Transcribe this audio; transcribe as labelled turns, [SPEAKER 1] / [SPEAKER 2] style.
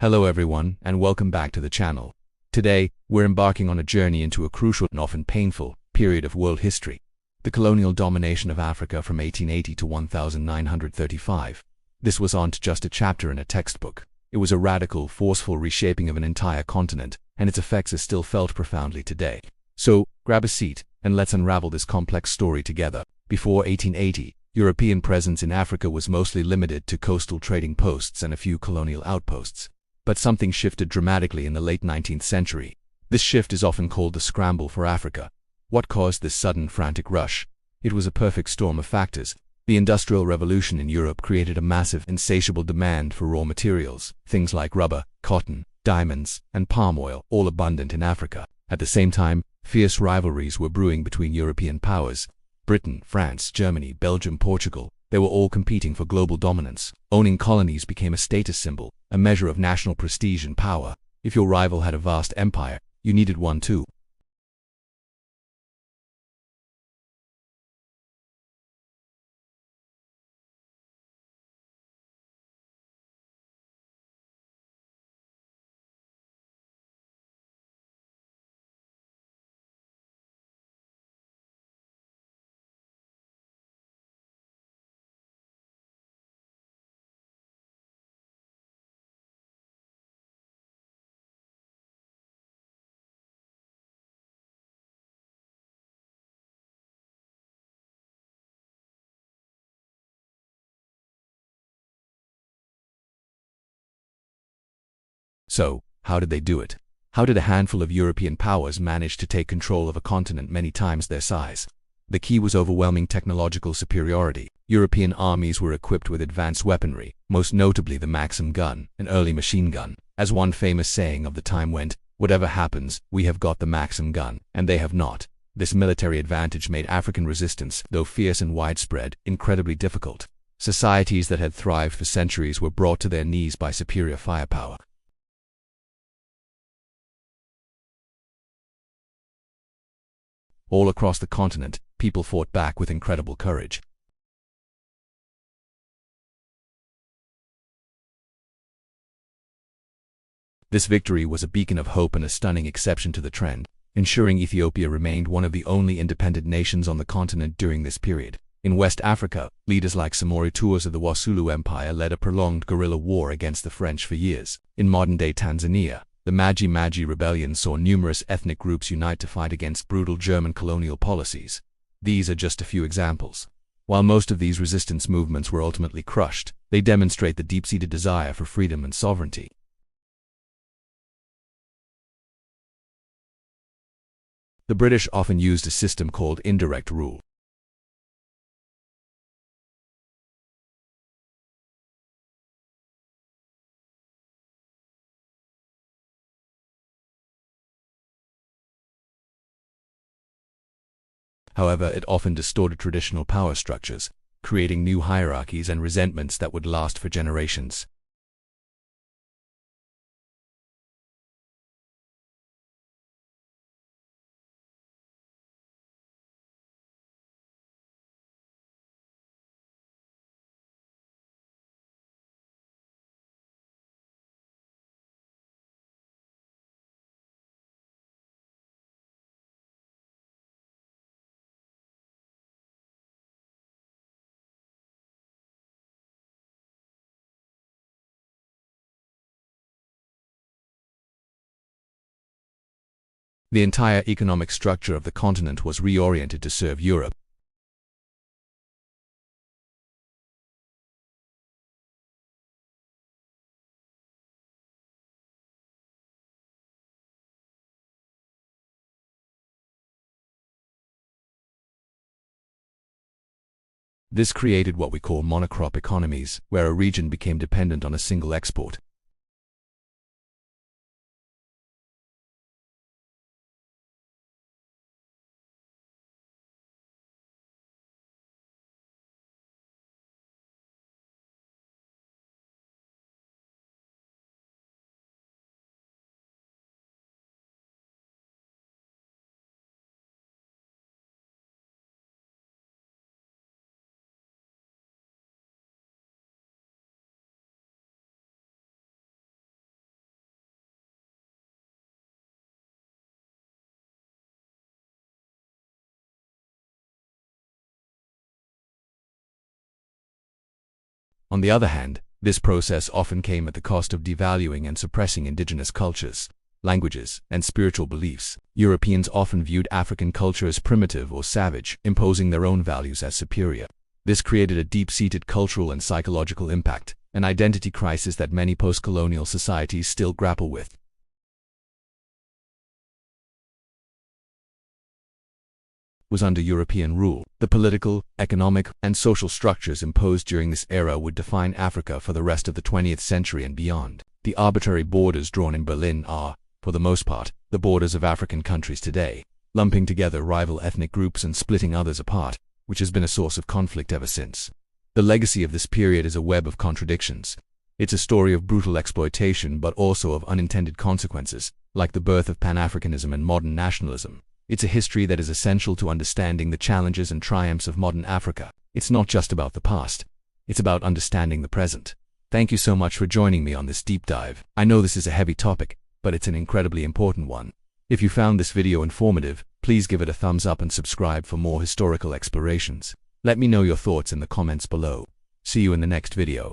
[SPEAKER 1] Hello everyone, and welcome back to the channel. Today, we're embarking on a journey into a crucial and often painful period of world history, the colonial domination of Africa from 1880 to 1935. This wasn't just a chapter in a textbook. It was a radical, forceful reshaping of an entire continent, and its effects are still felt profoundly today. So, grab a seat, and let's unravel this complex story together. Before 1880, European presence in Africa was mostly limited to coastal trading posts and a few colonial outposts. But something shifted dramatically in the late 19th century. This shift is often called the scramble for Africa. What caused this sudden, frantic rush? It was a perfect storm of factors. The Industrial Revolution in Europe created a massive, insatiable demand for raw materials, things like rubber, cotton, diamonds, and palm oil, all abundant in Africa. At the same time, fierce rivalries were brewing between European powers. Britain, France, Germany, Belgium, Portugal, they were all competing for global dominance. Owning colonies became a status symbol, a measure of national prestige and power. If your rival had a vast empire, you needed one too. So, how did they do it? How did a handful of European powers manage to take control of a continent many times their size? The key was overwhelming technological superiority. European armies were equipped with advanced weaponry, most notably the Maxim gun, an early machine gun. As one famous saying of the time went, "Whatever happens, we have got the Maxim gun, and they have not." This military advantage made African resistance, though fierce and widespread, incredibly difficult. Societies that had thrived for centuries were brought to their knees by superior firepower. All across the continent, people fought back with incredible courage. This victory was a beacon of hope and a stunning exception to the trend, ensuring Ethiopia remained one of the only independent nations on the continent during this period. In West Africa, leaders like Samori Tours of the Wasulu Empire led a prolonged guerrilla war against the French for years. In modern-day Tanzania, the Maji Maji rebellion saw numerous ethnic groups unite to fight against brutal German colonial policies. These are just a few examples. While most of these resistance movements were ultimately crushed, they demonstrate the deep-seated desire for freedom and sovereignty. The British often used a system called indirect rule. However, it often distorted traditional power structures, creating new hierarchies and resentments that would last for generations. The entire economic structure of the continent was reoriented to serve Europe. This created what we call monocrop economies, where a region became dependent on a single export. On the other hand, this process often came at the cost of devaluing and suppressing indigenous cultures, languages, and spiritual beliefs. Europeans often viewed African culture as primitive or savage, imposing their own values as superior. This created a deep-seated cultural and psychological impact, an identity crisis that many post-colonial societies still grapple with. Was under European rule. The political, economic, and social structures imposed during this era would define Africa for the rest of the 20th century and beyond. The arbitrary borders drawn in Berlin are, for the most part, the borders of African countries today, lumping together rival ethnic groups and splitting others apart, which has been a source of conflict ever since. The legacy of this period is a web of contradictions. It's a story of brutal exploitation but also of unintended consequences, like the birth of Pan-Africanism and modern nationalism. It's a history that is essential to understanding the challenges and triumphs of modern Africa. It's not just about the past. It's about understanding the present. Thank you so much for joining me on this deep dive. I know this is a heavy topic, but it's an incredibly important one. If you found this video informative, please give it a thumbs up and subscribe for more historical explorations. Let me know your thoughts in the comments below. See you in the next video.